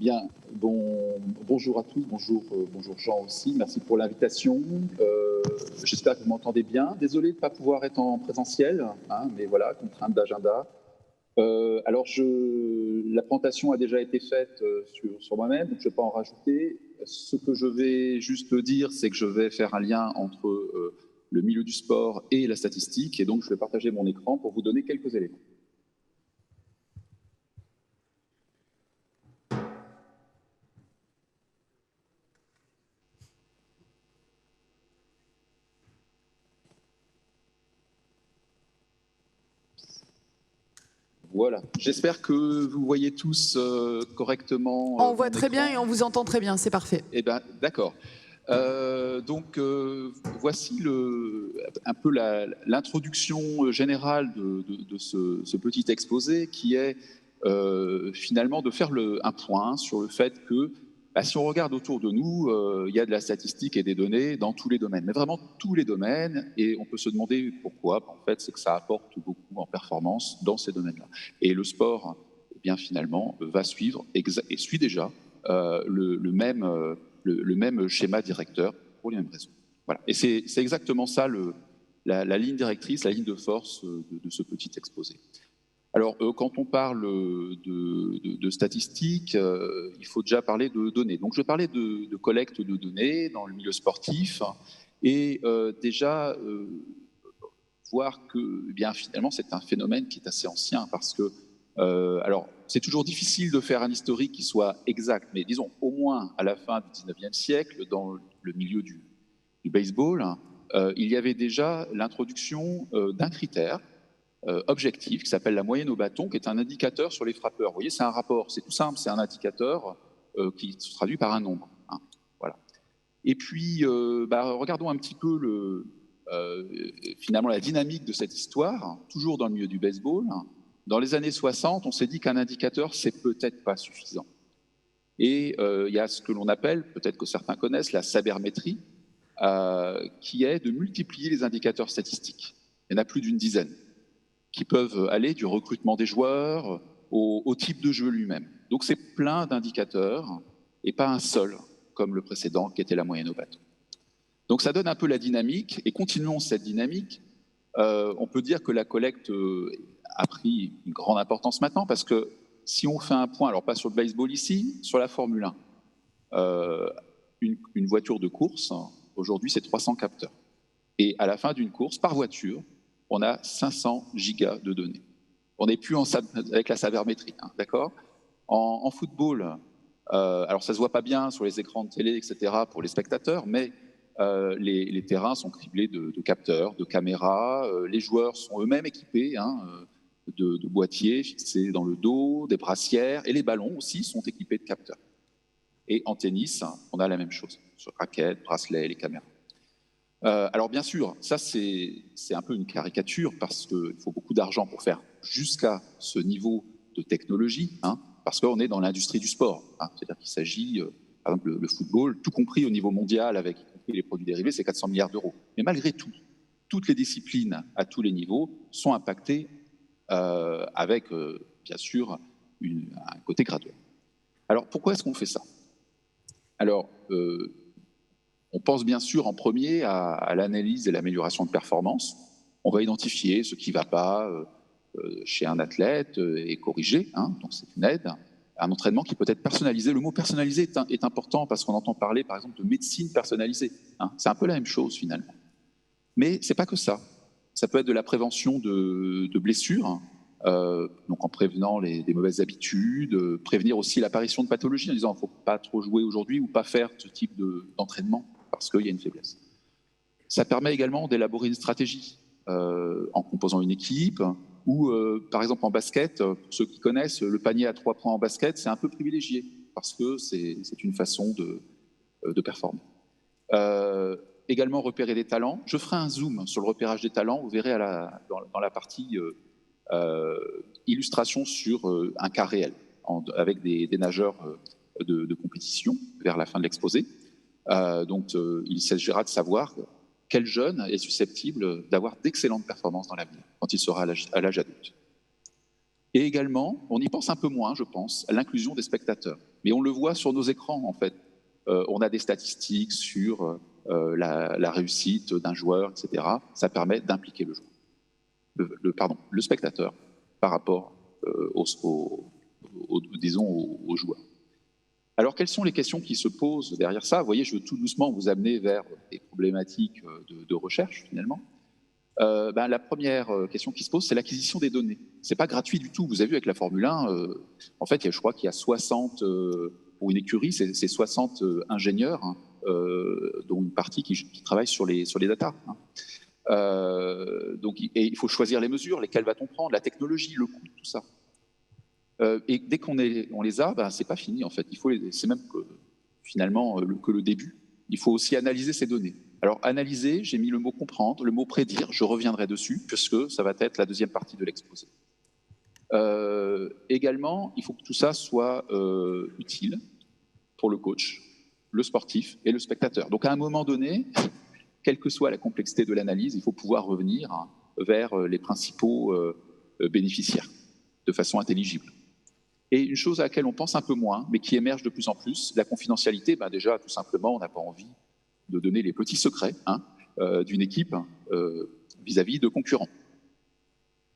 Bien, bonjour à tous, bonjour Jean aussi, merci pour l'invitation. J'espère que vous m'entendez bien. Désolé de ne pas pouvoir être en présentiel, hein, mais voilà, contrainte d'agenda. La présentation a déjà été faite sur moi-même, donc je ne vais pas en rajouter. Ce que je vais juste dire, c'est que je vais faire un lien entre le milieu du sport et la statistique, et donc je vais partager mon écran pour vous donner quelques éléments. Voilà, j'espère que vous voyez tous correctement. On voit très bien et on vous entend très bien, c'est parfait. Eh bien, d'accord. Voici un peu l'introduction générale de ce petit exposé qui est finalement de faire un point sur le fait que si on regarde autour de nous, il y a de la statistique et des données dans tous les domaines, mais vraiment tous les domaines, et on peut se demander pourquoi. En fait, c'est que ça apporte beaucoup en performance dans ces domaines-là. Et le sport, eh bien, finalement, va suivre, et suit déjà, le même schéma directeur pour les mêmes raisons. Voilà. Et c'est exactement ça la ligne directrice, la ligne de force de ce petit exposé. Alors, quand on parle de statistiques, il faut déjà parler de données. Donc, je vais parler de collecte de données dans le milieu sportif et voir que, eh bien, finalement, c'est un phénomène qui est assez ancien parce que, alors, c'est toujours difficile de faire un historique qui soit exact, mais disons, au moins à la fin du 19e siècle, dans le milieu du baseball, il y avait déjà l'introduction d'un critère objectif qui s'appelle la moyenne au bâton, qui est un indicateur sur les frappeurs. Vous voyez, c'est un rapport, c'est tout simple, c'est un indicateur qui se traduit par un nombre. Hein, voilà. Et puis, regardons un petit peu finalement la dynamique de cette histoire, toujours dans le milieu du baseball. Dans les années 60, on s'est dit qu'un indicateur, c'est peut-être pas suffisant. Et il y a ce que l'on appelle, peut-être que certains connaissent, la sabermétrie, qui est de multiplier les indicateurs statistiques. Il y en a plus d'une dizaine, qui peuvent aller du recrutement des joueurs au type de jeu lui-même. Donc c'est plein d'indicateurs, et pas un seul, comme le précédent, qui était la moyenne au bâton. Donc ça donne un peu la dynamique, et continuons cette dynamique. On peut dire que la collecte a pris une grande importance maintenant, parce que si on fait un point, alors pas sur le baseball ici, sur la Formule 1, une voiture de course, aujourd'hui c'est 300 capteurs. Et à la fin d'une course, par voiture, on a 500 gigas de données. On n'est plus avec la sabermétrie, hein, d'accord ? En football, alors ça ne se voit pas bien sur les écrans de télé, etc., pour les spectateurs, mais les terrains sont criblés de capteurs, de caméras, les joueurs sont eux-mêmes équipés de boîtiers fixés dans le dos, des brassières, et les ballons aussi sont équipés de capteurs. Et en tennis, on a la même chose, sur raquettes, bracelets, les caméras. Alors bien sûr, ça c'est un peu une caricature parce qu'il faut beaucoup d'argent pour faire jusqu'à ce niveau de technologie, hein, parce qu'on est dans l'industrie du sport. Hein, c'est-à-dire qu'il s'agit, par exemple, le football, tout compris au niveau mondial, avec y compris les produits dérivés, c'est 400 milliards d'euros. Mais malgré tout, toutes les disciplines à tous les niveaux sont impactées avec, bien sûr, un côté graduel. Alors pourquoi est-ce qu'on fait ça ? Alors, on pense bien sûr en premier à l'analyse et l'amélioration de performance. On va identifier ce qui ne va pas chez un athlète et corriger, hein, donc c'est une aide. Un entraînement qui peut être personnalisé. Le mot personnalisé est important parce qu'on entend parler par exemple de médecine personnalisée. Hein. C'est un peu la même chose finalement. Mais ce n'est pas que ça. Ça peut être de la prévention de blessures, donc en prévenant des mauvaises habitudes, prévenir aussi l'apparition de pathologies en disant qu'il ne faut pas trop jouer aujourd'hui ou pas faire ce type d'entraînement parce qu'il y a une faiblesse. Ça permet également d'élaborer une stratégie en composant une équipe ou, par exemple, en basket, pour ceux qui connaissent, le panier à 3 points en basket, c'est un peu privilégié parce que c'est une façon de performer. Également repérer des talents. Je ferai un zoom sur le repérage des talents. Vous verrez dans la partie illustration sur un cas réel avec des nageurs de compétition vers la fin de l'exposé. Il s'agira de savoir quel jeune est susceptible d'avoir d'excellentes performances dans l'avenir, quand il sera à l'âge adulte. Et également, on y pense un peu moins, je pense, à l'inclusion des spectateurs. Mais on le voit sur nos écrans, en fait. On a des statistiques sur la réussite d'un joueur, etc. Ça permet d'impliquer le joueur, le spectateur par rapport aux joueurs. Alors, quelles sont les questions qui se posent derrière ça? Vous voyez, je veux tout doucement vous amener vers des problématiques de recherche, finalement. La première question qui se pose, c'est l'acquisition des données. Ce n'est pas gratuit du tout. Vous avez vu avec la Formule 1, en fait, je crois qu'il y a 60, pour une écurie, c'est 60 ingénieurs, hein, dont une partie qui travaille sur les datas. Hein. Donc, il faut choisir les mesures, lesquelles va-t-on prendre, la technologie, le coût, tout ça. Et dès qu'on les a, c'est pas fini en fait. C'est même finalement que le début. Il faut aussi analyser ces données. Alors analyser, j'ai mis le mot comprendre, le mot prédire. Je reviendrai dessus puisque ça va être la deuxième partie de l'exposé. Également, il faut que tout ça soit utile pour le coach, le sportif et le spectateur. Donc à un moment donné, quelle que soit la complexité de l'analyse, il faut pouvoir revenir vers les principaux bénéficiaires de façon intelligible. Et une chose à laquelle on pense un peu moins, mais qui émerge de plus en plus, la confidentialité, déjà, tout simplement, on n'a pas envie de donner les petits secrets d'une équipe vis-à-vis de concurrents.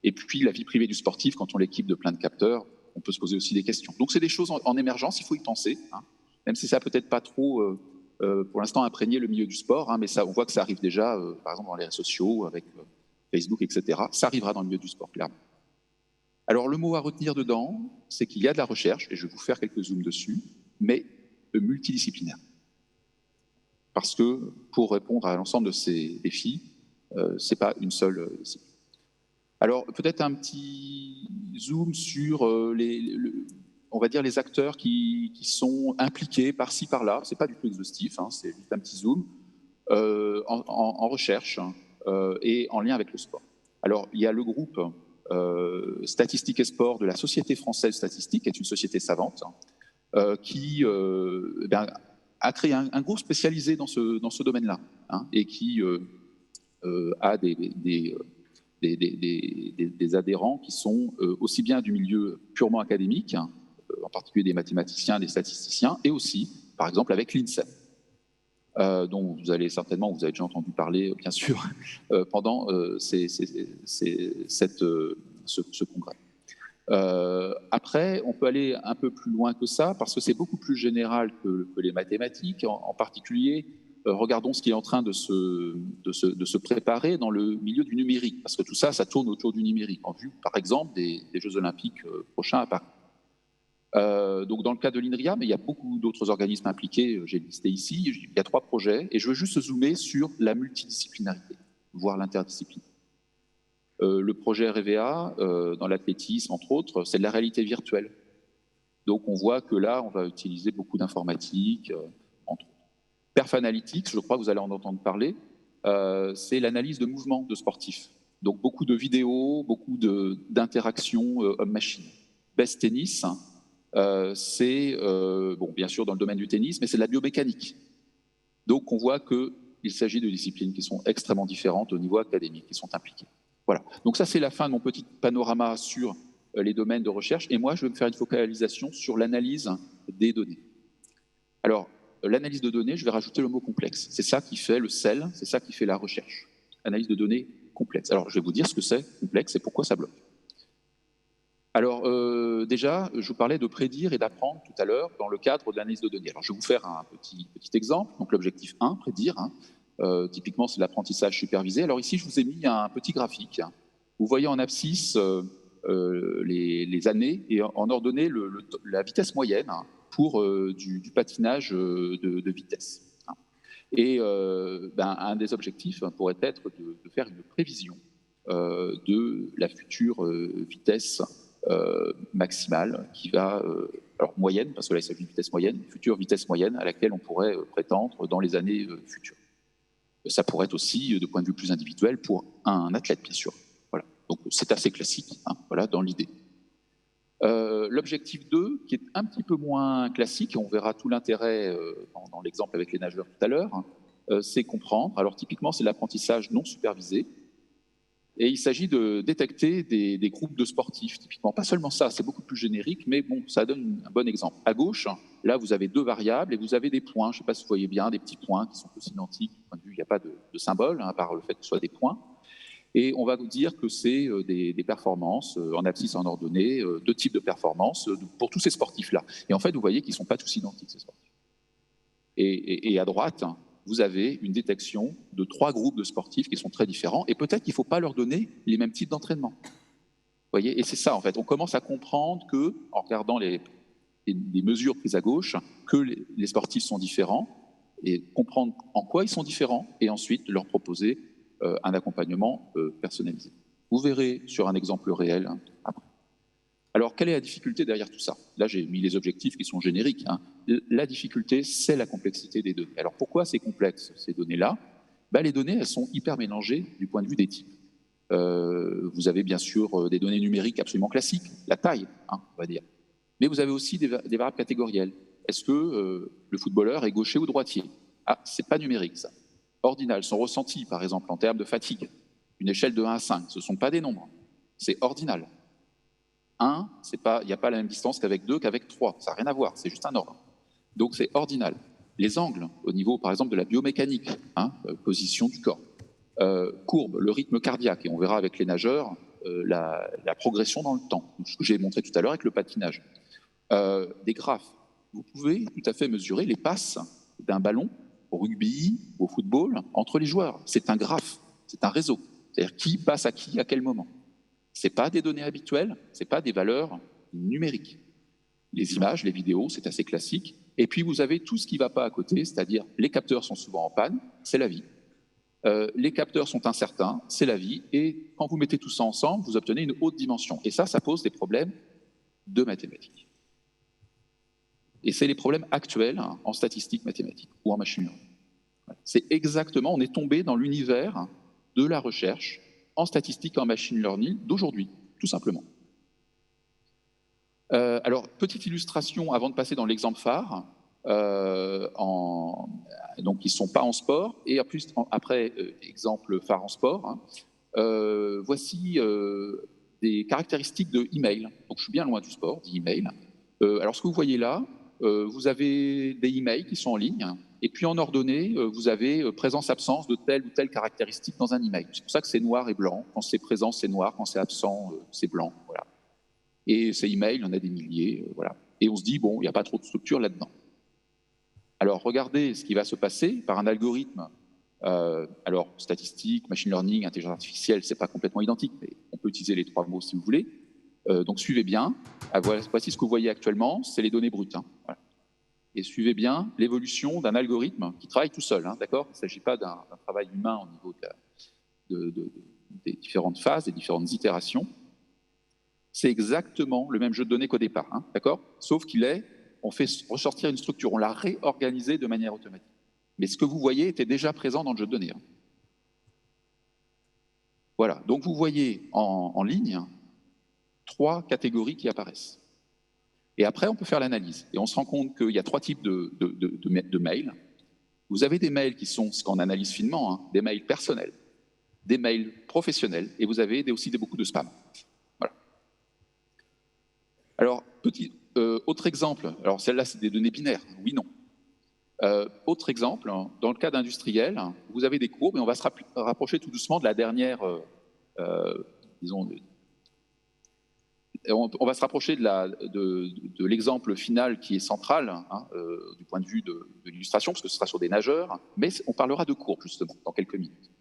Et puis, la vie privée du sportif, quand on l'équipe de plein de capteurs, on peut se poser aussi des questions. Donc, c'est des choses en émergence, il faut y penser, même si ça n'a peut-être pas trop, pour l'instant, imprégné le milieu du sport, mais ça, on voit que ça arrive déjà, par exemple, dans les réseaux sociaux, avec Facebook, etc. Ça arrivera dans le milieu du sport, clairement. Alors, le mot à retenir dedans, c'est qu'il y a de la recherche, et je vais vous faire quelques zooms dessus, mais multidisciplinaire. Parce que pour répondre à l'ensemble de ces défis, ce n'est pas une seule discipline. Alors, peut-être un petit zoom sur on va dire les acteurs qui sont impliqués par-ci, par-là. Ce n'est pas du tout exhaustif, c'est juste un petit zoom en recherche et en lien avec le sport. Alors, il y a le groupe Statistique et Sport de la Société française statistique, qui est une société savante, qui a créé un groupe spécialisé dans ce domaine-là, et qui a des adhérents qui sont aussi bien du milieu purement académique, en particulier des mathématiciens, des statisticiens, et aussi, par exemple, avec l'INSEE, dont vous avez déjà entendu parler, bien sûr, pendant ce congrès. Après, on peut aller un peu plus loin que ça, parce que c'est beaucoup plus général que les mathématiques. En particulier, regardons ce qui est en train de se préparer dans le milieu du numérique, parce que tout ça, ça tourne autour du numérique, en vue, par exemple, des Jeux Olympiques prochains à Paris. Donc, dans le cas de l'INRIA, mais il y a beaucoup d'autres organismes impliqués, j'ai listé ici, il y a 3 projets, et je veux juste zoomer sur la multidisciplinarité, voire l'interdiscipline. Le projet REVEA, dans l'athlétisme, entre autres, c'est de la réalité virtuelle. Donc, on voit que là, on va utiliser beaucoup d'informatique, entre autres. Perf Analytics, je crois que vous allez en entendre parler, c'est l'analyse de mouvements de sportifs. Donc, beaucoup de vidéos, beaucoup d'interactions homme-machine. Best Tennis, c'est, bien sûr, dans le domaine du tennis, mais c'est de la biomécanique. Donc, on voit qu'il s'agit de disciplines qui sont extrêmement différentes au niveau académique, qui sont impliquées. Voilà. Donc, ça, c'est la fin de mon petit panorama sur les domaines de recherche. Et moi, je vais me faire une focalisation sur l'analyse des données. Alors, l'analyse de données, je vais rajouter le mot complexe. C'est ça qui fait le sel, c'est ça qui fait la recherche. Analyse de données complexe. Alors, je vais vous dire ce que c'est complexe et pourquoi ça bloque. Alors, déjà, je vous parlais de prédire et d'apprendre tout à l'heure dans le cadre de l'analyse de données. Alors, je vais vous faire un petit exemple. Donc, l'objectif 1, prédire. Typiquement, c'est l'apprentissage supervisé. Alors ici, je vous ai mis un petit graphique. Vous voyez en abscisse les années et en ordonnée la vitesse moyenne pour du patinage de vitesse. Et un des objectifs pourrait être de faire une prévision de la future vitesse maximale qui va, alors moyenne, parce que là il s'agit de vitesse moyenne, future vitesse moyenne à laquelle on pourrait prétendre dans les années futures. Ça pourrait être aussi, de point de vue plus individuel, pour un athlète, bien sûr. Voilà. Donc c'est assez classique, voilà, dans l'idée. L'objectif 2, qui est un petit peu moins classique, et on verra tout l'intérêt dans l'exemple avec les nageurs tout à l'heure, c'est comprendre. Alors typiquement, c'est l'apprentissage non supervisé. Et il s'agit de détecter des groupes de sportifs, typiquement. Pas seulement ça, c'est beaucoup plus générique, mais bon, ça donne un bon exemple. À gauche, là, vous avez deux variables et vous avez des points. Je ne sais pas si vous voyez bien, des petits points qui sont tous identiques. Du point de vue, il n'y a pas de symbole, à part le fait que ce soit des points. Et on va vous dire que c'est des performances en abscisse en ordonnée, deux types de performances pour tous ces sportifs-là. Et en fait, vous voyez qu'ils ne sont pas tous identiques, ces sportifs. Et à droite, vous avez une détection de 3 groupes de sportifs qui sont très différents, et peut-être qu'il ne faut pas leur donner les mêmes types d'entraînement. Voyez, et c'est ça, en fait. On commence à comprendre que, en regardant les mesures prises à gauche, que les sportifs sont différents, et comprendre en quoi ils sont différents, et ensuite leur proposer un accompagnement personnalisé. Vous verrez sur un exemple réel après. Alors, quelle est la difficulté derrière tout ça? Là, j'ai mis les objectifs qui sont génériques. La difficulté, c'est la complexité des données. Alors, pourquoi c'est complexe, ces données-là? Les données, elles sont hyper mélangées du point de vue des types. Vous avez bien sûr des données numériques absolument classiques, la taille, on va dire. Mais vous avez aussi des variables catégorielles. Est-ce que le footballeur est gaucher ou droitier? Ah, c'est pas numérique, ça. Ordinal, son ressenti, par exemple, en termes de fatigue. Une échelle de 1 à 5, ce ne sont pas des nombres, c'est ordinal. 1, il n'y a pas la même distance qu'avec 2, qu'avec 3. Ça n'a rien à voir, c'est juste un ordre. Donc c'est ordinal. Les angles, au niveau par exemple de la biomécanique, position du corps, courbe, le rythme cardiaque, et on verra avec les nageurs la progression dans le temps, ce que j'ai montré tout à l'heure avec le patinage. Des graphes. Vous pouvez tout à fait mesurer les passes d'un ballon au rugby, au football, entre les joueurs. C'est un graphe, c'est un réseau. C'est-à-dire qui passe à qui, à quel moment. Ce n'est pas des données habituelles, ce n'est pas des valeurs numériques. Les images, les vidéos, c'est assez classique. Et puis vous avez tout ce qui ne va pas à côté, c'est-à-dire les capteurs sont souvent en panne, c'est la vie. Les capteurs sont incertains, c'est la vie. Et quand vous mettez tout ça ensemble, vous obtenez une haute dimension. Et ça pose des problèmes de mathématiques. Et c'est les problèmes actuels en statistiques mathématiques ou en machine learning. C'est exactement, on est tombé dans l'univers de la recherche en statistique et en machine learning d'aujourd'hui, tout simplement. Alors, petite illustration avant de passer dans l'exemple phare, donc ils ne sont pas en sport, et en plus, après, exemple phare en sport, voici des caractéristiques de email. Donc je suis bien loin du sport, d'email. Alors ce que vous voyez là, vous avez des emails qui sont en ligne, et puis en ordonnée, vous avez présence-absence de telle ou telle caractéristique dans un email. C'est pour ça que c'est noir et blanc. Quand c'est présent, c'est noir. Quand c'est absent, c'est blanc. Voilà. Et ces emails, il y en a des milliers. Voilà. Et on se dit, bon, il n'y a pas trop de structure là-dedans. Alors regardez ce qui va se passer par un algorithme. Alors statistique, machine learning, intelligence artificielle, c'est pas complètement identique, mais on peut utiliser les 3 mots si vous voulez. Donc suivez bien. Voici ce que vous voyez actuellement, c'est les données brutes. Voilà. Et suivez bien l'évolution d'un algorithme qui travaille tout seul, d'accord? Il ne s'agit pas d'un travail humain au niveau des différentes phases, des différentes itérations. C'est exactement le même jeu de données qu'au départ, d'accord? Sauf on fait ressortir une structure, on l'a réorganisée de manière automatique. Mais ce que vous voyez était déjà présent dans le jeu de données. Voilà, donc vous voyez en ligne 3 catégories qui apparaissent. Et après, on peut faire l'analyse. Et on se rend compte qu'il y a 3 types de mails. Vous avez des mails qui sont, ce qu'on analyse finement, des mails personnels, des mails professionnels, et vous avez aussi beaucoup de spam. Voilà. Alors, autre exemple, alors celle-là, c'est des données binaires, oui, non. Autre exemple, dans le cas d'industriel, vous avez des courbes, et on va se rapprocher tout doucement de la dernière, disons, on va se rapprocher de l'exemple final qui est central du point de vue de l'illustration, parce que ce sera sur des nageurs, mais on parlera de courbes justement dans quelques minutes.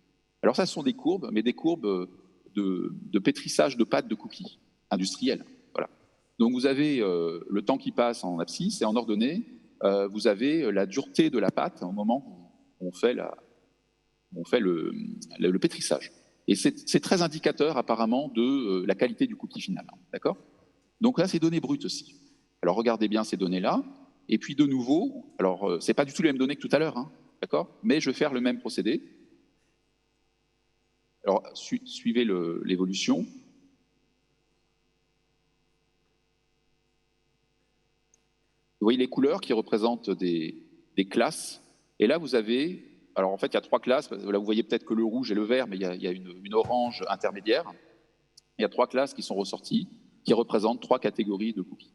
Alors ça, ce sont des courbes, mais des courbes de pétrissage de pâtes de cookies industrielles. Voilà. Donc vous avez le temps qui passe en abscisse, et en ordonnée, vous avez la dureté de la pâte au moment où on fait le pétrissage. Et c'est très indicateur apparemment de la qualité du cookie final. D'accord? Donc là, c'est données brutes aussi. Alors regardez bien ces données-là. Et puis de nouveau, alors c'est pas du tout les mêmes données que tout à l'heure, d'accord? Mais je vais faire le même procédé. Alors suivez l'évolution. Vous voyez les couleurs qui représentent des classes. Et là, vous avez alors en fait, il y a 3 classes. Là, vous voyez peut-être que le rouge et le vert, mais il y a une orange intermédiaire. Il y a 3 classes qui sont ressorties, qui représentent 3 catégories de cookies.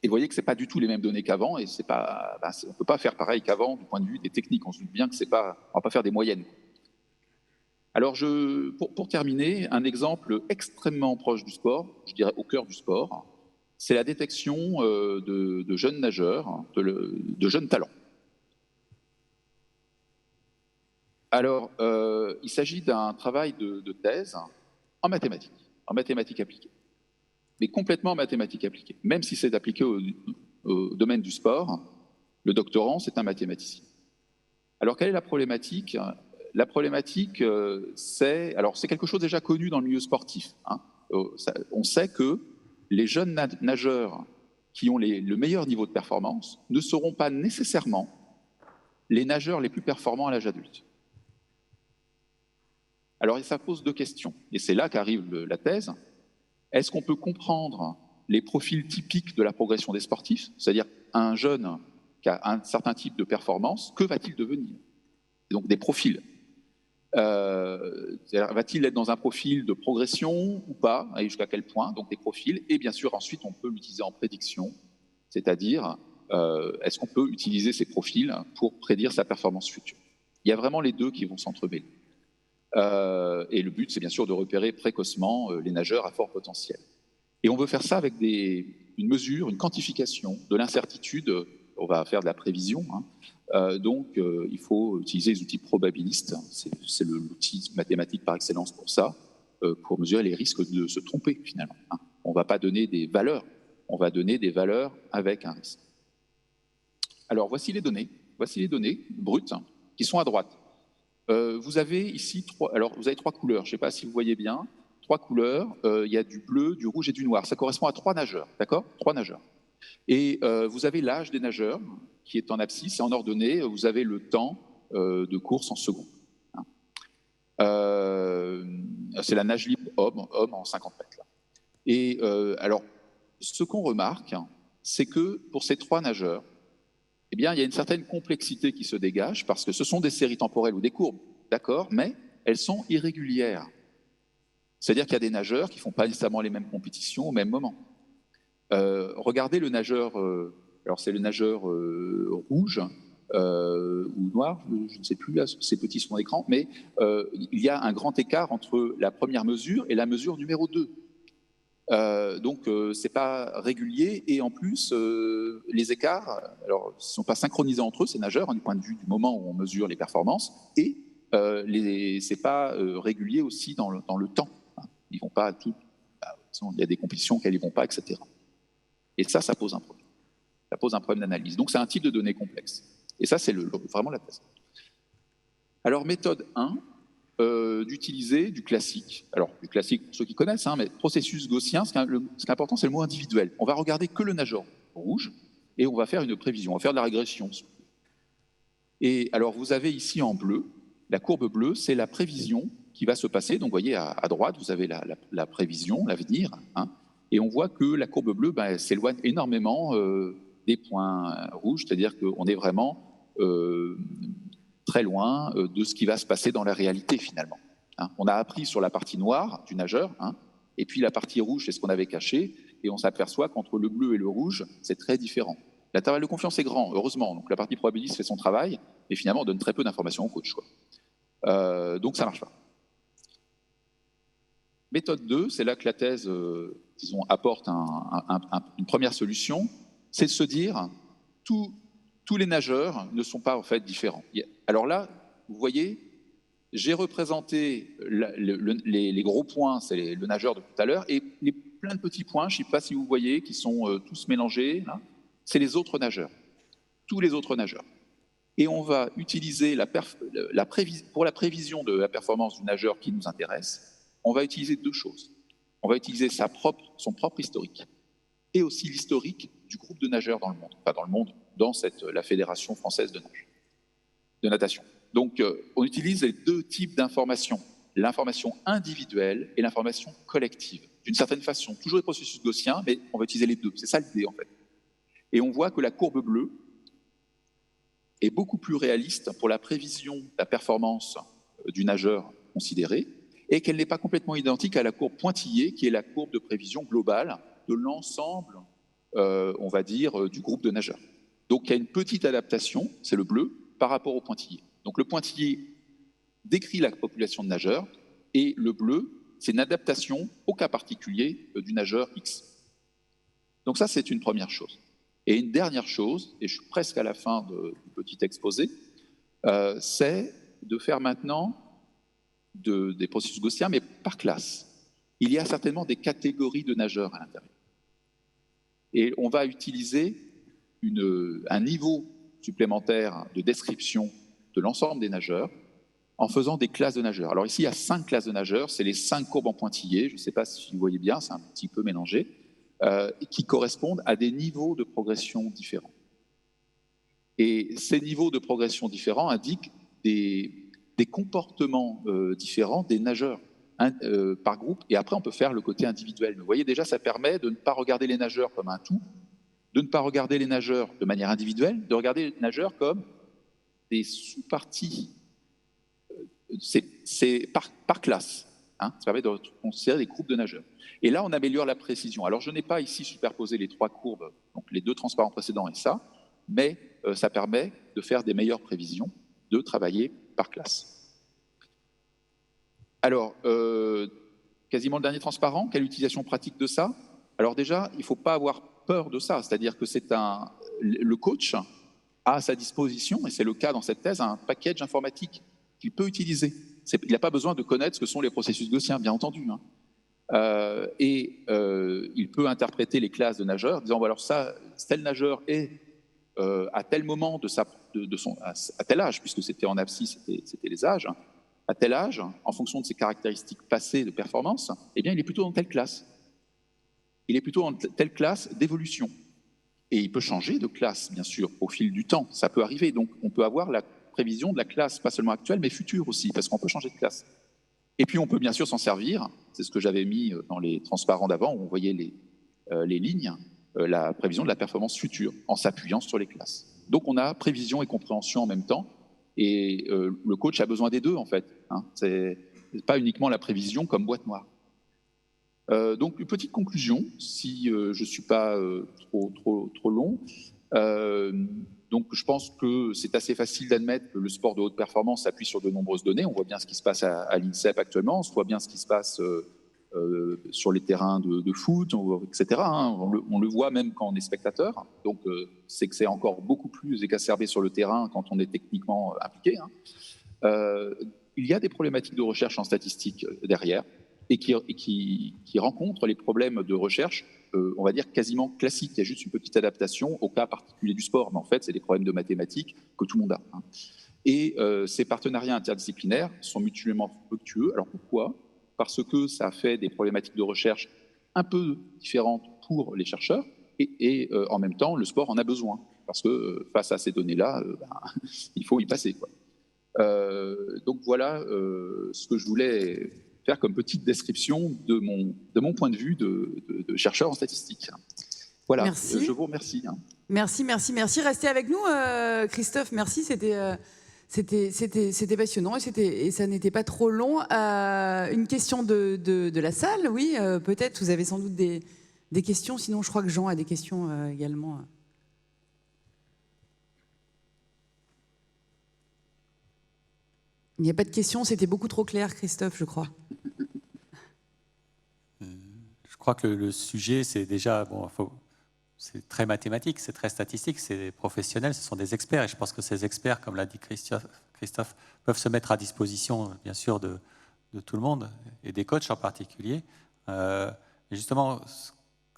Et vous voyez que ce n'est pas du tout les mêmes données qu'avant, et on ne peut pas faire pareil qu'avant du point de vue des techniques. On se doute bien que on ne va pas faire des moyennes. Alors, pour terminer, un exemple extrêmement proche du sport, je dirais au cœur du sport, c'est la détection de jeunes nageurs, de jeunes talents. Alors, il s'agit d'un travail de thèse en mathématiques appliquées, mais complètement en mathématiques appliquées. Même si c'est appliqué au domaine du sport, le doctorant, c'est un mathématicien. Alors, quelle est la problématique ? La problématique, c'est quelque chose déjà connu dans le milieu sportif. Hein. On sait que les jeunes nageurs qui ont le meilleur niveau de performance ne seront pas nécessairement les nageurs les plus performants à l'âge adulte. Alors, ça pose 2 questions, et c'est là qu'arrive la thèse. Est-ce qu'on peut comprendre les profils typiques de la progression des sportifs, c'est-à-dire un jeune qui a un certain type de performance, que va-t-il devenir? Donc des profils. Va-t-il être dans un profil de progression ou pas, et jusqu'à quel point? Donc des profils, et bien sûr ensuite on peut l'utiliser en prédiction, c'est-à-dire est-ce qu'on peut utiliser ces profils pour prédire sa performance future? Il y a vraiment les 2 qui vont s'entremêler. Et le but, c'est bien sûr de repérer précocement les nageurs à fort potentiel. Et on veut faire ça avec une mesure, une quantification de l'incertitude. On va faire de la prévision. Hein. Donc, il faut utiliser les outils probabilistes. C'est l'outil mathématique par excellence pour ça, pour mesurer les risques de se tromper, finalement. Hein. On ne va pas donner des valeurs, on va donner des valeurs avec un risque. Alors, voici les données brutes qui sont à droite. Vous avez ici 3 couleurs, je ne sais pas si vous voyez bien, 3 couleurs, il y a du bleu, du rouge et du noir, ça correspond à 3 nageurs, d'accord? 3 nageurs. Et vous avez l'âge des nageurs qui est en abscisse et en ordonnée, vous avez le temps de course en secondes. Hein. C'est la nage libre homme en 50 mètres. Là. Et alors, ce qu'on remarque, c'est que pour ces 3 nageurs, eh bien, il y a une certaine complexité qui se dégage parce que ce sont des séries temporelles ou des courbes, d'accord, mais elles sont irrégulières. C'est-à-dire qu'il y a des nageurs qui ne font pas nécessairement les mêmes compétitions au même moment. Regardez le nageur, alors c'est le nageur rouge ou noir, je ne sais plus, là, c'est petit sur mon écran, mais il y a un grand écart entre la première mesure et la mesure numéro 2. Donc, ce n'est pas régulier, et en plus, les écarts ne sont pas synchronisés entre eux, ces nageurs, hein, du point de vue du moment où on mesure les performances, et ce n'est pas régulier aussi dans le temps. Hein. Ils vont pas à tout. Il y a des compétitions auxquelles ils ne vont pas, etc. Et ça pose un problème. Ça pose un problème d'analyse. Donc, c'est un type de données complexe. Et ça, c'est vraiment la thèse. Alors, méthode 1, d'utiliser du classique. Alors, du classique, pour ceux qui connaissent, hein, mais processus gaussien, ce qui est important, c'est le mot individuel. On va regarder que le nageur rouge et on va faire une prévision, on va faire de la régression. Et alors, vous avez ici en bleu, la courbe bleue, c'est la prévision qui va se passer. Donc, vous voyez, à droite, vous avez la prévision, l'avenir, hein, et on voit que la courbe bleue s'éloigne énormément des points rouges, c'est-à-dire qu'on est vraiment très loin de ce qui va se passer dans la réalité, finalement. Hein. On a appris sur la partie noire du nageur, hein, et puis la partie rouge, c'est ce qu'on avait caché, et on s'aperçoit qu'entre le bleu et le rouge, c'est très différent. L'intervalle de confiance est grand, heureusement, donc la partie probabiliste fait son travail, mais finalement, on donne très peu d'informations au coach. Donc, ça ne marche pas. Méthode 2, c'est là que la thèse, disons, apporte une première solution, c'est de se dire, tous les nageurs ne sont pas en fait différents. Alors là, vous voyez, j'ai représenté les gros points, c'est le nageur de tout à l'heure, et plein de petits points, je ne sais pas si vous voyez, qui sont tous mélangés, c'est les autres nageurs, tous les autres nageurs. Et on va utiliser pour la prévision de la performance du nageur qui nous intéresse, on va utiliser 2 choses. On va utiliser son propre historique et aussi l'historique du groupe de nageurs dans le monde, enfin dans le monde, dans la Fédération française de natation. Donc, on utilise les 2 types d'informations, l'information individuelle et l'information collective. D'une certaine façon, toujours les processus gaussiens, mais on va utiliser les 2. C'est ça l'idée, en fait. Et on voit que la courbe bleue est beaucoup plus réaliste pour la prévision de la performance du nageur considéré, et qu'elle n'est pas complètement identique à la courbe pointillée, qui est la courbe de prévision globale de l'ensemble, on va dire, du groupe de nageurs. Donc il y a une petite adaptation, c'est le bleu, par rapport au pointillé. Donc le pointillé décrit la population de nageurs, et le bleu, c'est une adaptation au cas particulier du nageur X. Donc ça, c'est une première chose. Et une dernière chose, et je suis presque à la fin du petit exposé, c'est de faire maintenant des processus gaussiens, mais par classe. Il y a certainement des catégories de nageurs à l'intérieur. Et on va utiliser un niveau supplémentaire de description de l'ensemble des nageurs en faisant des classes de nageurs. Alors ici, il y a 5 classes de nageurs, c'est les 5 courbes en pointillés, je ne sais pas si vous voyez bien, c'est un petit peu mélangé, qui correspondent à des niveaux de progression différents. Et ces niveaux de progression différents indiquent des comportements différents des nageurs par groupe, et après on peut faire le côté individuel. Vous voyez déjà, ça permet de ne pas regarder les nageurs comme un tout, de ne pas regarder les nageurs de manière individuelle, de regarder les nageurs comme des sous-parties. C'est par classe. Ça permet de considérer des groupes de nageurs. Et là, on améliore la précision. Alors, je n'ai pas ici superposé les 3 courbes, donc les 2 transparents précédents et ça, mais ça permet de faire des meilleures prévisions, de travailler par classe. Alors, quasiment le dernier transparent, quelle utilisation pratique de ça? Alors déjà, il ne faut pas avoir peur de ça, c'est-à-dire que le coach a à sa disposition, et c'est le cas dans cette thèse, un package informatique qu'il peut utiliser. Il n'a pas besoin de connaître ce que sont les processus gaussiens, bien entendu. Il peut interpréter les classes de nageurs, disant, bon, alors ça, tel nageur est à tel moment à tel âge, puisque c'était en abscisse, c'était les âges, à tel âge, en fonction de ses caractéristiques passées de performance, eh bien, il est plutôt dans telle classe. Il est plutôt dans telle classe d'évolution. Et il peut changer de classe, bien sûr, au fil du temps. Ça peut arriver. Donc, on peut avoir la prévision de la classe, pas seulement actuelle, mais future aussi, parce qu'on peut changer de classe. Et puis, on peut bien sûr s'en servir. C'est ce que j'avais mis dans les transparents d'avant, où on voyait les lignes, la prévision de la performance future, en s'appuyant sur les classes. Donc, on a prévision et compréhension en même temps. Et le coach a besoin des deux, en fait. C'est pas uniquement la prévision comme boîte noire. Donc, une petite conclusion, si je ne suis pas trop long. Donc, je pense que c'est assez facile d'admettre que le sport de haute performance s'appuie sur de nombreuses données. On voit bien ce qui se passe à l'INSEP actuellement, on voit bien ce qui se passe sur les terrains de foot, etc. On le voit même quand on est spectateur. Donc, c'est que c'est encore beaucoup plus exacerbé sur le terrain quand on est techniquement impliqué. Il y a des problématiques de recherche en statistique derrière, et qui rencontrent les problèmes de recherche, on va dire quasiment classiques. Il y a juste une petite adaptation au cas particulier du sport, mais en fait, c'est des problèmes de mathématiques que tout le monde a. Et ces partenariats interdisciplinaires sont mutuellement fructueux. Alors pourquoi? Parce que ça fait des problématiques de recherche un peu différentes pour les chercheurs, et en même temps, le sport en a besoin, parce que face à ces données-là, il faut y passer, quoi. Donc voilà ce que je voulais faire comme petite description de mon point de vue de chercheur en statistique. Voilà, merci. Je vous remercie. Merci. Restez avec nous, Christophe, merci, c'était passionnant et ça n'était pas trop long. Une question de la salle, oui, peut-être, vous avez sans doute des questions, sinon je crois que Jean a des questions également. Il n'y a pas de questions, c'était beaucoup trop clair, Christophe, je crois. Je crois que le sujet, c'est déjà, c'est très mathématique, c'est très statistique, c'est professionnel, ce sont des experts. Et je pense que ces experts, comme l'a dit Christophe, peuvent se mettre à disposition, bien sûr, de tout le monde, et des coachs en particulier. Et justement,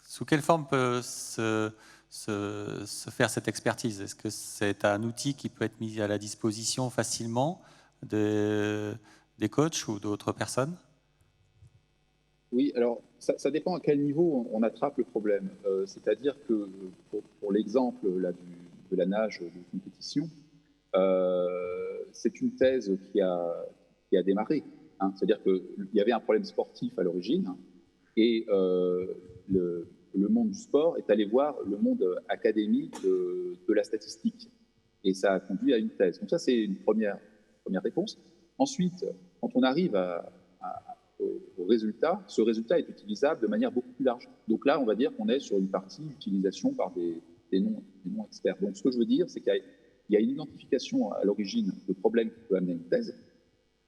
sous quelle forme peut se faire cette expertise? Est-ce que c'est un outil qui peut être mis à la disposition facilement des coachs ou d'autres personnes? Oui, alors ça dépend à quel niveau on attrape le problème. C'est-à-dire que pour l'exemple de la nage de compétition, c'est une thèse qui a démarré. C'est-à-dire qu'il y avait un problème sportif à l'origine, et le monde du sport est allé voir le monde académique de la statistique. Et ça a conduit à une thèse. Donc ça, c'est une première réponse. Ensuite, quand on arrive au résultat, ce résultat est utilisable de manière beaucoup plus large. Donc là, on va dire qu'on est sur une partie d'utilisation par des non-experts. Donc ce que je veux dire, c'est qu'il y a une identification à l'origine de problèmes qui peut amener une thèse,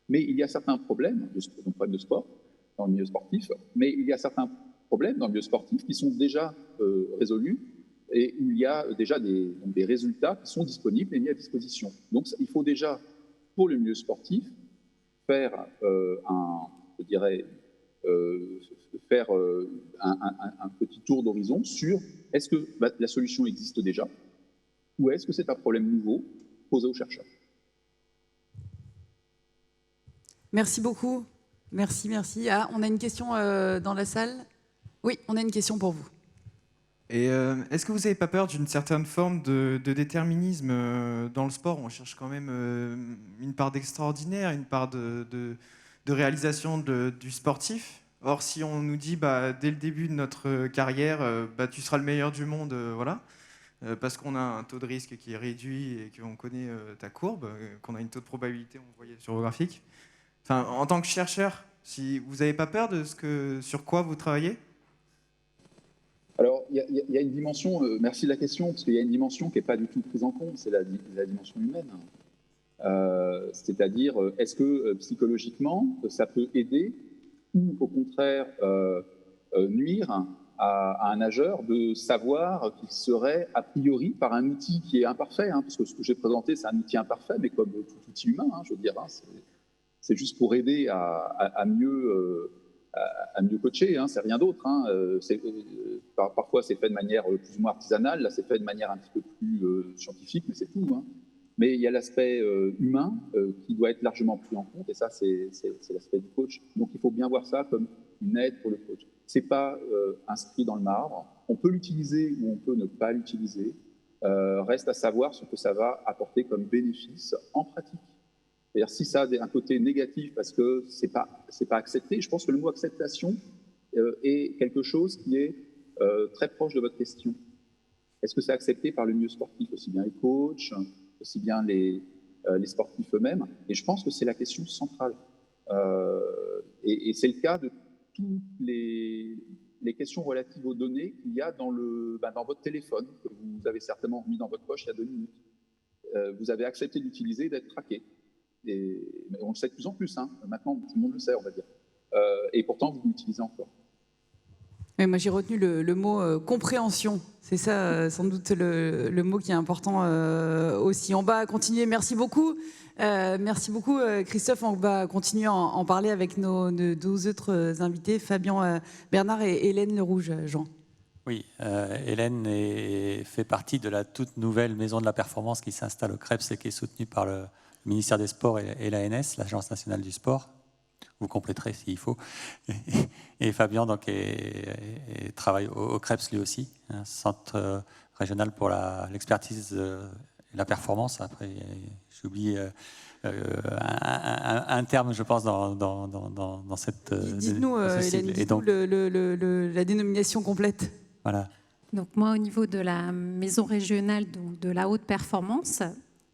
mais il y a certains problèmes, donc problèmes de sport, dans le milieu sportif, mais il y a certains problèmes dans le milieu sportif qui sont déjà résolus et où il y a déjà des résultats qui sont disponibles et mis à disposition. Donc il faut déjà, pour le milieu sportif, faire un petit tour d'horizon sur est-ce que la solution existe déjà ou est-ce que c'est un problème nouveau posé aux chercheurs. Merci beaucoup. Merci. Ah, on a une question dans la salle. Oui, on a une question pour vous. Et est-ce que vous n'avez pas peur d'une certaine forme de déterminisme dans le sport? On cherche quand même une part d'extraordinaire, une part de réalisation du sportif. Or, si on nous dit dès le début de notre carrière, tu seras le meilleur du monde, voilà, parce qu'on a un taux de risque qui est réduit et qu'on connaît ta courbe, qu'on a une taux de probabilité, on voyait sur vos graphiques. Enfin, en tant que chercheur, si vous n'avez pas peur de sur quoi vous travaillez? Alors, il y a une dimension, merci de la question, parce qu'il y a une dimension qui n'est pas du tout prise en compte, c'est la dimension humaine. C'est-à-dire, est-ce que psychologiquement, ça peut aider ou au contraire nuire à un nageur de savoir qu'il serait a priori par un outil qui est imparfait, parce que ce que j'ai présenté, c'est un outil imparfait, mais comme tout outil humain, je veux dire, c'est juste pour aider à mieux coacher, c'est rien d'autre. Parfois, c'est fait de manière plus ou moins artisanale, là, c'est fait de manière un petit peu plus scientifique, mais c'est tout. Mais il y a l'aspect humain qui doit être largement pris en compte, et ça, c'est l'aspect du coach. Donc, il faut bien voir ça comme une aide pour le coach. Ce n'est pas inscrit dans le marbre. On peut l'utiliser ou on peut ne pas l'utiliser. Reste à savoir ce que ça va apporter comme bénéfice en pratique. C'est-à-dire si ça a un côté négatif parce que c'est pas accepté, je pense que le mot acceptation est quelque chose qui est très proche de votre question. Est-ce que c'est accepté par le milieu sportif, aussi bien les coachs, aussi bien les sportifs eux-mêmes? Et je pense que c'est la question centrale. Et c'est le cas de toutes les questions relatives aux données qu'il y a dans votre téléphone, que vous avez certainement mis dans votre poche il y a 2 minutes. Vous avez accepté d'utiliser, d'être traqué. Mais on le sait de plus en plus, maintenant tout le monde le sait, on va dire. Et pourtant, vous l'utilisez encore. Mais moi, j'ai retenu le mot compréhension. C'est ça, sans doute, le mot qui est important aussi. On va continuer. Merci beaucoup. Christophe. On va continuer à en parler avec nos 2 autres invités, Fabien Bernard et Hélène Le Rouge. Jean. Oui, Hélène fait partie de la toute nouvelle maison de la performance qui s'installe au CREPS et qui est soutenue par le ministère des Sports et l'ANS, l'Agence nationale du sport. Vous compléterez s'il faut. Et Fabien donc, travaille au CREPS lui aussi, un centre régional pour l'expertise et la performance. Après, j'ai oublié un terme, je pense, dans cette... Dites-nous, Hélène, dites-nous la dénomination complète. Voilà. Donc moi, au niveau de la maison régionale de la haute performance,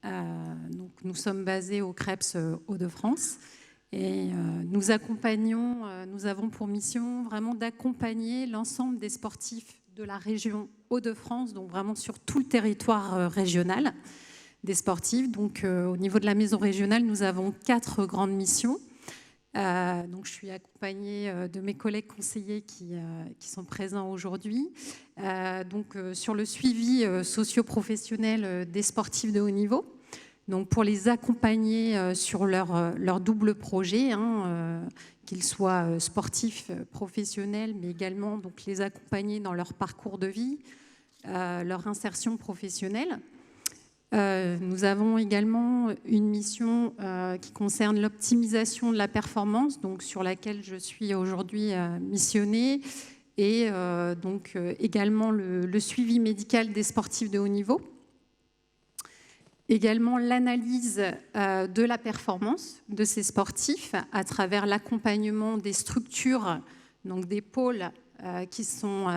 donc nous sommes basés au CREPS Hauts-de-France et nous avons pour mission vraiment d'accompagner l'ensemble des sportifs de la région Hauts-de-France, donc vraiment sur tout le territoire régional des sportifs. Donc au niveau de la maison régionale, nous avons 4 grandes missions. Donc je suis accompagnée de mes collègues conseillers qui sont présents aujourd'hui. Sur le suivi socio-professionnel des sportifs de haut niveau, donc pour les accompagner sur leur double projet, qu'ils soient sportifs, professionnels, mais également donc, les accompagner dans leur parcours de vie, leur insertion professionnelle. Nous avons également une mission qui concerne l'optimisation de la performance, donc sur laquelle je suis aujourd'hui missionnée, et également le suivi médical des sportifs de haut niveau. Également l'analyse de la performance de ces sportifs à travers l'accompagnement des structures, donc des pôles qui sont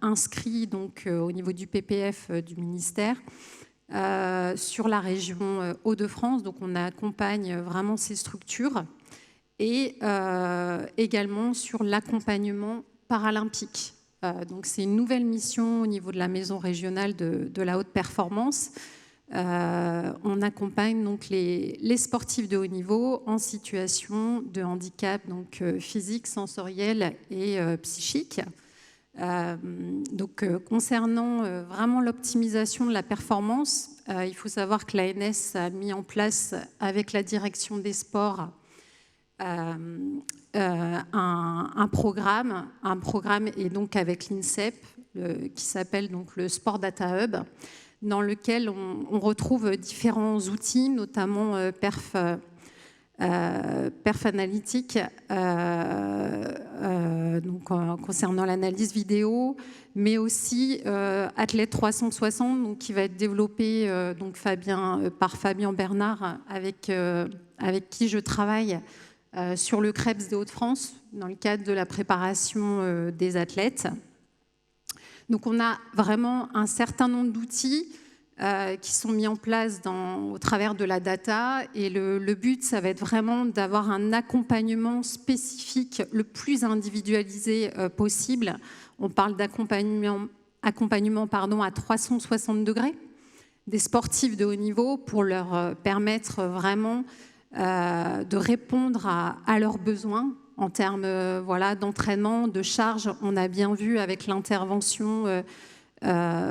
inscrits donc, au niveau du PPF du ministère, sur la région Hauts-de-France. Donc on accompagne vraiment ces structures et également sur l'accompagnement paralympique. Donc c'est une nouvelle mission au niveau de la maison régionale de la haute performance. On accompagne donc les sportifs de haut niveau en situation de handicap donc, physique, sensoriel et psychique. Concernant vraiment l'optimisation de la performance, il faut savoir que l'ANS a mis en place avec la direction des sports un programme et donc avec l'INSEP qui s'appelle donc le Sport Data Hub, dans lequel on retrouve différents outils, notamment Perf Analytique, concernant l'analyse vidéo, mais aussi Athlète 360, donc, qui va être développé par Fabien Bernard, avec qui je travaille sur le CREPS des Hauts-de-France, dans le cadre de la préparation des athlètes. Donc on a vraiment un certain nombre d'outils qui sont mis en place au travers de la data, et le but, ça va être vraiment d'avoir un accompagnement spécifique le plus individualisé possible. On parle d'accompagnement à 360 degrés des sportifs de haut niveau pour leur permettre vraiment de répondre à leurs besoins en termes d'entraînement, de charge. On a bien vu avec l'intervention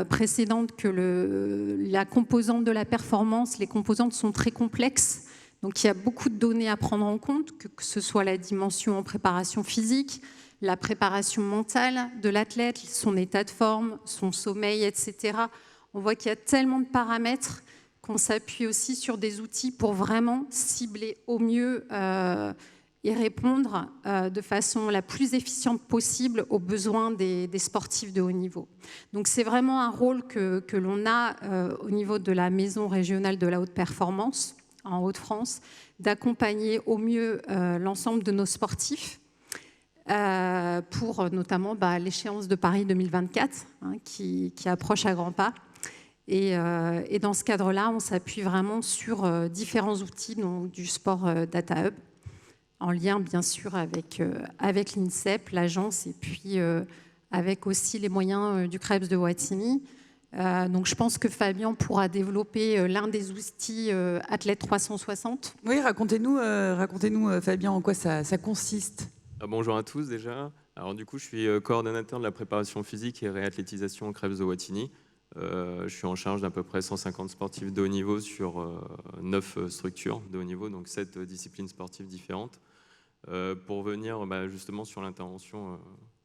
précédente que la composante de la performance, les composantes sont très complexes. Donc il y a beaucoup de données à prendre en compte, que ce soit la dimension en préparation physique, la préparation mentale de l'athlète, son état de forme, son sommeil, etc. On voit qu'il y a tellement de paramètres qu'on s'appuie aussi sur des outils pour vraiment cibler au mieux et répondre de façon la plus efficiente possible aux besoins des sportifs de haut niveau. Donc c'est vraiment un rôle que l'on a au niveau de la maison régionale de la haute performance en Hauts-de-France, d'accompagner au mieux l'ensemble de nos sportifs pour notamment l'échéance de Paris 2024 qui approche à grands pas. Et dans ce cadre-là, on s'appuie vraiment sur différents outils du Sport Data Hub, en lien bien sûr avec l'INSEP, l'agence, et puis avec aussi les moyens du CREPS de Wattignies. Donc je pense que Fabien pourra développer l'un des outils Athlète 360. Oui, racontez-nous Fabien, en quoi ça consiste. Bonjour à tous déjà. Alors du coup, je suis coordonnateur de la préparation physique et réathlétisation au CREPS de Wattignies. Je suis en charge d'à peu près 150 sportifs de haut niveau sur 9 structures de haut niveau, donc 7 disciplines sportives différentes. Pour venir justement sur l'intervention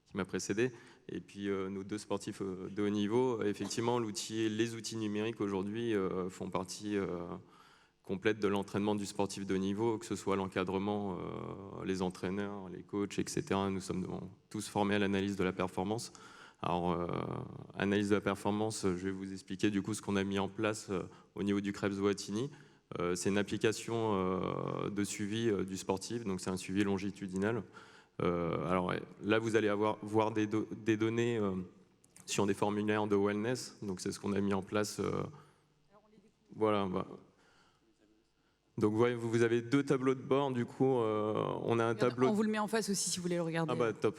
qui m'a précédé, et puis nos 2 sportifs de haut niveau, effectivement les outils numériques aujourd'hui font partie complète de l'entraînement du sportif de haut niveau, que ce soit l'encadrement, les entraîneurs, les coachs, etc. Nous sommes tous formés à l'analyse de la performance. Alors, analyse de la performance, je vais vous expliquer du coup ce qu'on a mis en place au niveau du CREPS de Wattignies. C'est une application de suivi du sportif, donc c'est un suivi longitudinal. Alors là, vous allez voir des données sur des formulaires de wellness, donc c'est ce qu'on a mis en place. Voilà. Donc vous avez 2 tableaux de bord, du coup on a un tableau... On vous le met en face aussi si vous voulez le regarder. Top.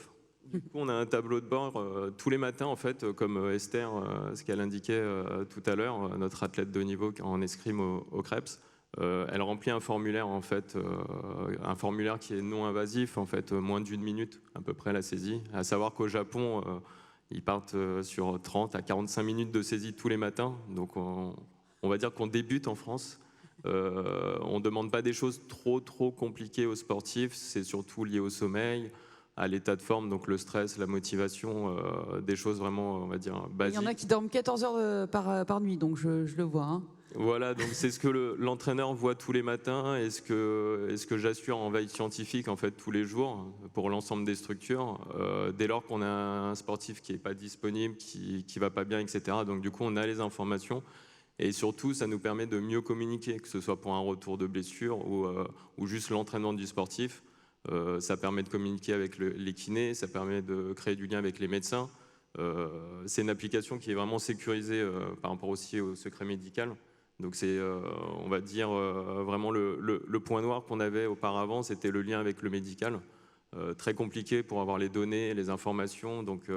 Du coup, on a un tableau de bord tous les matins, en fait, comme Esther, ce qu'elle indiquait tout à l'heure, notre athlète de haut niveau en escrime au CREPS. Elle remplit un formulaire, en fait, un formulaire qui est non invasif, en fait, moins d'1 minute à peu près la saisie. À savoir qu'au Japon, ils partent sur 30 à 45 minutes de saisie tous les matins. Donc, on va dire qu'on débute en France. On ne demande pas des choses trop compliquées aux sportifs. C'est surtout lié au sommeil, à l'état de forme, donc le stress, la motivation, des choses vraiment, on va dire, basiques. Il y en a qui dorment 14 heures par nuit, donc je le vois. Hein. Voilà, donc c'est ce que l'entraîneur voit tous les matins et ce que j'assure en veille scientifique en fait tous les jours pour l'ensemble des structures. Dès lors qu'on a un sportif qui n'est pas disponible, qui va pas bien, etc. Donc du coup, on a les informations. Et surtout, ça nous permet de mieux communiquer, que ce soit pour un retour de blessure ou juste l'entraînement du sportif. Ça permet de communiquer avec les kinés, ça permet de créer du lien avec les médecins. C'est une application qui est vraiment sécurisée par rapport aussi au secret médical. Donc c'est, on va dire, vraiment le point noir qu'on avait auparavant, c'était le lien avec le médical. Très compliqué pour avoir les données, les informations. Donc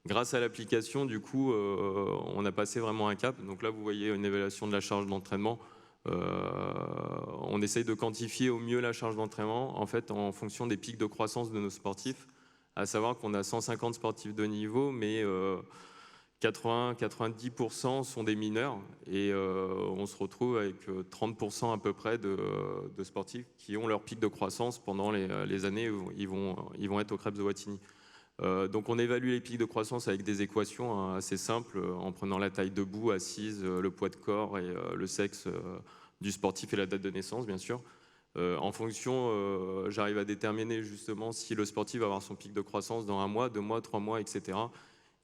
grâce à l'application, du coup, on a passé vraiment un cap. Donc là, vous voyez une évaluation de la charge d'entraînement. On essaye de quantifier au mieux la charge d'entraînement en fait, en fonction des pics de croissance de nos sportifs. À savoir qu'on a 150 sportifs de niveau, mais 80-90% sont des mineurs et on se retrouve avec 30% à peu près de sportifs qui ont leur pic de croissance pendant les années où ils vont être au Krebs de Wattignies. Donc on évalue les pics de croissance avec des équations assez simples en prenant la taille debout, assise, le poids de corps et le sexe du sportif et la date de naissance bien sûr. En fonction, j'arrive à déterminer justement si le sportif va avoir son pic de croissance dans 1 mois, 2 mois, 3 mois, etc.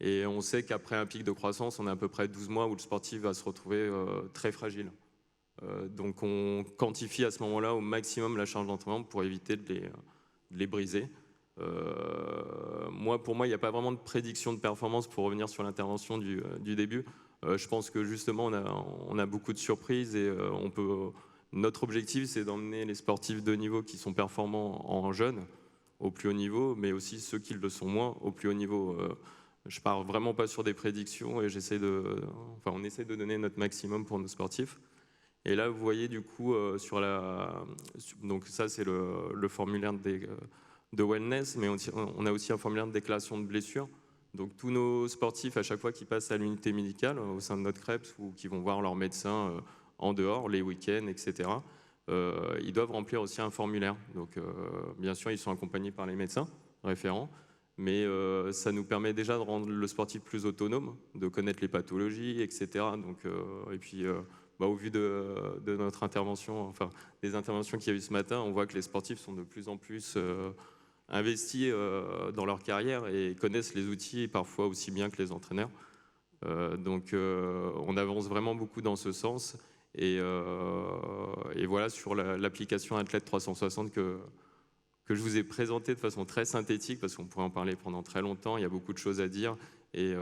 Et on sait qu'après un pic de croissance, on a à peu près 12 mois où le sportif va se retrouver très fragile. Donc on quantifie à ce moment-là au maximum la charge d'entraînement pour éviter de les briser. Pour moi, il n'y a pas vraiment de prédiction de performance pour revenir sur l'intervention du début. Je pense que justement, on a beaucoup de surprises et notre objectif, c'est d'emmener les sportifs de niveau qui sont performants en jeunes au plus haut niveau, mais aussi ceux qui le sont moins au plus haut niveau. Je pars vraiment pas sur des prédictions et on essaie de donner notre maximum pour nos sportifs. Et là, vous voyez du coup donc ça c'est le formulaire de wellness, mais on a aussi un formulaire de déclaration de blessure. Donc tous nos sportifs, à chaque fois qu'ils passent à l'unité médicale au sein de notre Krebs ou qui vont voir leur médecin en dehors, les week-ends, etc., ils doivent remplir aussi un formulaire. Donc bien sûr, ils sont accompagnés par les médecins référents, mais ça nous permet déjà de rendre le sportif plus autonome, de connaître les pathologies, etc. Donc, et puis, au vu de notre intervention, enfin des interventions qu'il y a eu ce matin, on voit que les sportifs sont de plus en plus investis dans leur carrière et connaissent les outils parfois aussi bien que les entraîneurs. Donc on avance vraiment beaucoup dans ce sens et voilà sur l'application Athlète 360 que je vous ai présenté de façon très synthétique parce qu'on pourrait en parler pendant très longtemps, il y a beaucoup de choses à dire et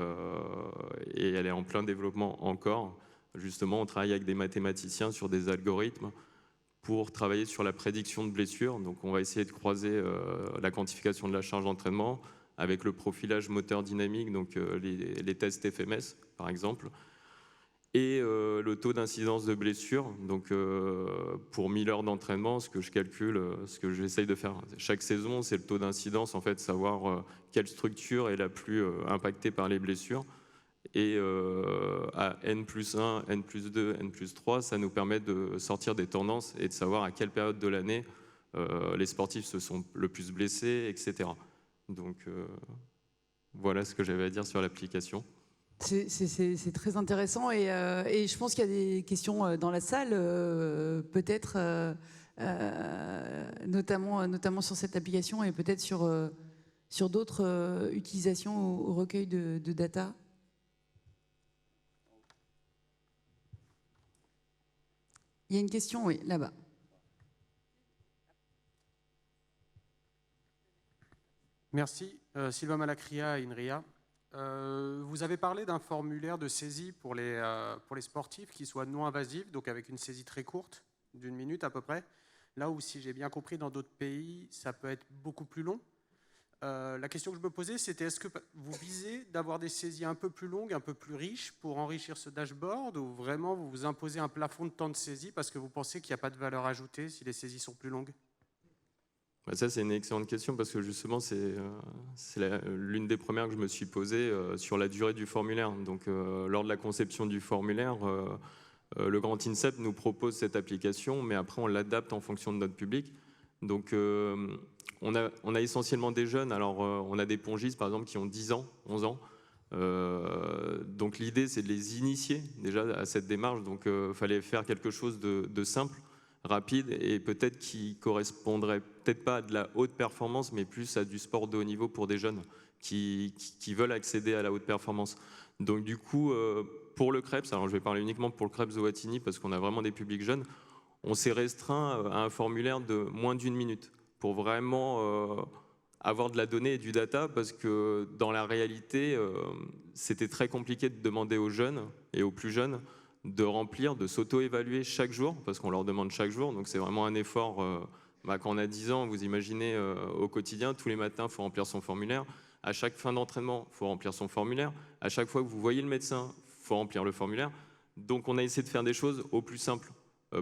elle est en plein développement encore. Justement, on travaille avec des mathématiciens sur des algorithmes pour travailler sur la prédiction de blessures. Donc on va essayer de croiser la quantification de la charge d'entraînement avec le profilage moteur dynamique, donc les tests FMS par exemple, et le taux d'incidence de blessure. Donc pour 1000 heures d'entraînement, ce que je calcule, ce que j'essaye de faire chaque saison, c'est le taux d'incidence, en fait, savoir quelle structure est la plus impactée par les blessures. Et à N+1, N+2, N+3, ça nous permet de sortir des tendances et de savoir à quelle période de l'année les sportifs se sont le plus blessés, etc. Donc voilà ce que j'avais à dire sur l'application. C'est très intéressant et je pense qu'il y a des questions dans la salle, peut-être notamment sur cette application et peut-être sur d'autres utilisations au recueil de data. Il y a une question, oui, là-bas. Merci. Sylvain Malacria, INRIA. Vous avez parlé d'un formulaire de saisie pour les sportifs qui soit non invasif, donc avec une saisie très courte, d'1 minute à peu près. Là où, si j'ai bien compris, dans d'autres pays, ça peut être beaucoup plus long. La question que je me posais, c'était est-ce que vous visez d'avoir des saisies un peu plus longues, un peu plus riches pour enrichir ce dashboard, ou vraiment vous vous imposez un plafond de temps de saisie parce que vous pensez qu'il n'y a pas de valeur ajoutée si les saisies sont plus longues? Ça, c'est une excellente question parce que justement, c'est l'une des premières que je me suis posée sur la durée du formulaire. Donc, lors de la conception du formulaire, le Grand INSEP nous propose cette application, mais après, on l'adapte en fonction de notre public. Donc, on a essentiellement des jeunes. Alors, on a des pongistes, par exemple, qui ont 10 ans, 11 ans. Donc, l'idée, c'est de les initier déjà à cette démarche. Donc, il fallait faire quelque chose de simple, rapide et peut-être qui correspondrait peut-être pas à de la haute performance, mais plus à du sport de haut niveau pour des jeunes qui veulent accéder à la haute performance. Donc, du coup, pour le Krebs, alors je vais parler uniquement pour le Krebs de Wattignies parce qu'on a vraiment des publics jeunes, on s'est restreint à un formulaire de moins d'1 minute pour vraiment avoir de la donnée et du data, parce que dans la réalité, c'était très compliqué de demander aux jeunes et aux plus jeunes de remplir, de s'auto-évaluer chaque jour, parce qu'on leur demande chaque jour, donc c'est vraiment un effort. Quand on a 10 ans, vous imaginez au quotidien, tous les matins, il faut remplir son formulaire. À chaque fin d'entraînement, il faut remplir son formulaire. À chaque fois que vous voyez le médecin, il faut remplir le formulaire. Donc on a essayé de faire des choses au plus simple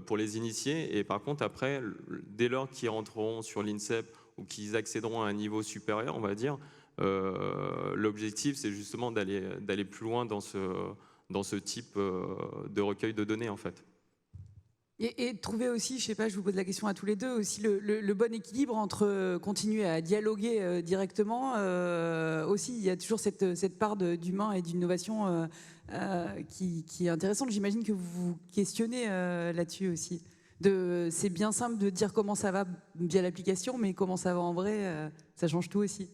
pour les initiés. Et par contre, après, dès lors qu'ils rentreront sur l'INSEP ou qu'ils accéderont à un niveau supérieur, on va dire, l'objectif, c'est justement d'aller plus loin dans ce type de recueil de données, en fait. Et trouver aussi, je sais pas, je vous pose la question à tous les deux, aussi le bon équilibre entre continuer à dialoguer directement, aussi il y a toujours cette part d'humain et d'innovation qui est intéressante. J'imagine que vous vous questionnez là-dessus aussi. C'est bien simple de dire comment ça va via l'application, mais comment ça va en vrai, ça change tout aussi.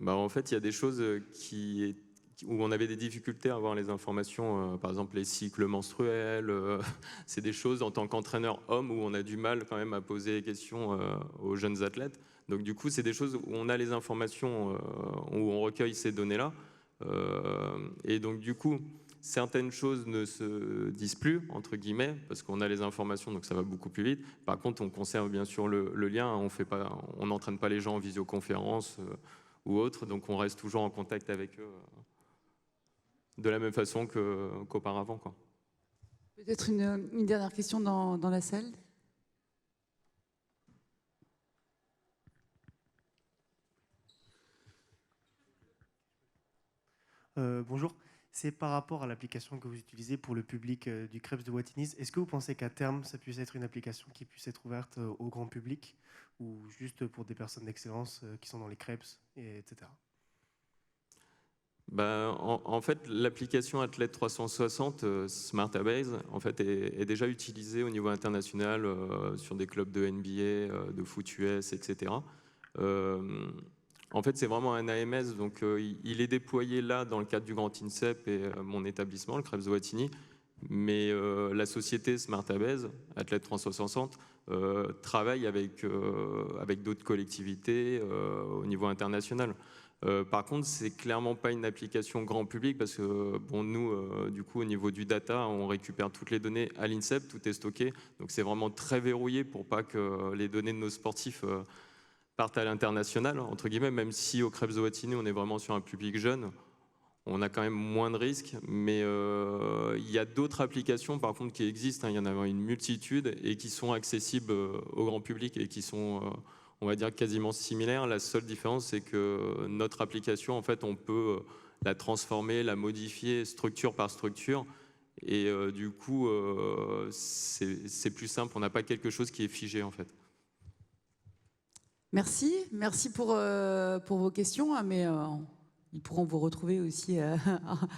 En fait, il y a des choses où on avait des difficultés à avoir les informations, par exemple les cycles menstruels, c'est des choses en tant qu'entraîneur homme où on a du mal quand même à poser des questions aux jeunes athlètes. Donc du coup, c'est des choses où on a les informations, où on recueille ces données-là. Et donc du coup, certaines choses ne se disent plus, entre guillemets, parce qu'on a les informations, donc ça va beaucoup plus vite. Par contre, on conserve bien sûr le lien, on n'entraîne pas les gens en visioconférence ou autre, donc on reste toujours en contact avec eux. De la même façon qu'auparavant. Peut-être une dernière question dans la salle. Bonjour, c'est par rapport à l'application que vous utilisez pour le public du Krebs de Wattignies. Est-ce que vous pensez qu'à terme, ça puisse être une application qui puisse être ouverte au grand public ou juste pour des personnes d'excellence qui sont dans les Krebs, etc. En fait, l'application Athlète 360 Smart Base en fait, est déjà utilisée au niveau international sur des clubs de NBA, de foot US, etc. En fait, c'est vraiment un AMS, donc il est déployé là dans le cadre du Grand INSEP et mon établissement, le Krebs de Wattignies. Mais la société Smart Base, Athlète 360, travaille avec d'autres collectivités au niveau international. Par contre, c'est clairement pas une application grand public parce que nous, du coup, au niveau du data, on récupère toutes les données à l'INSEP, tout est stocké. Donc c'est vraiment très verrouillé pour pas que les données de nos sportifs partent à l'international, entre guillemets, même si au Krebs de Wattignies, on est vraiment sur un public jeune. On a quand même moins de risques, mais il y a d'autres applications par contre qui existent, il y en a une multitude et qui sont accessibles au grand public et qui sont, on va dire, quasiment similaires. La seule différence, c'est que notre application, en fait, on peut la transformer, la modifier structure par structure et du coup, c'est plus simple, on n'a pas quelque chose qui est figé en fait. Merci pour vos questions, mais ils pourront vous retrouver aussi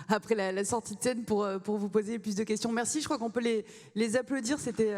après la sortie de scène pour vous poser plus de questions. Merci, je crois qu'on peut les applaudir, c'était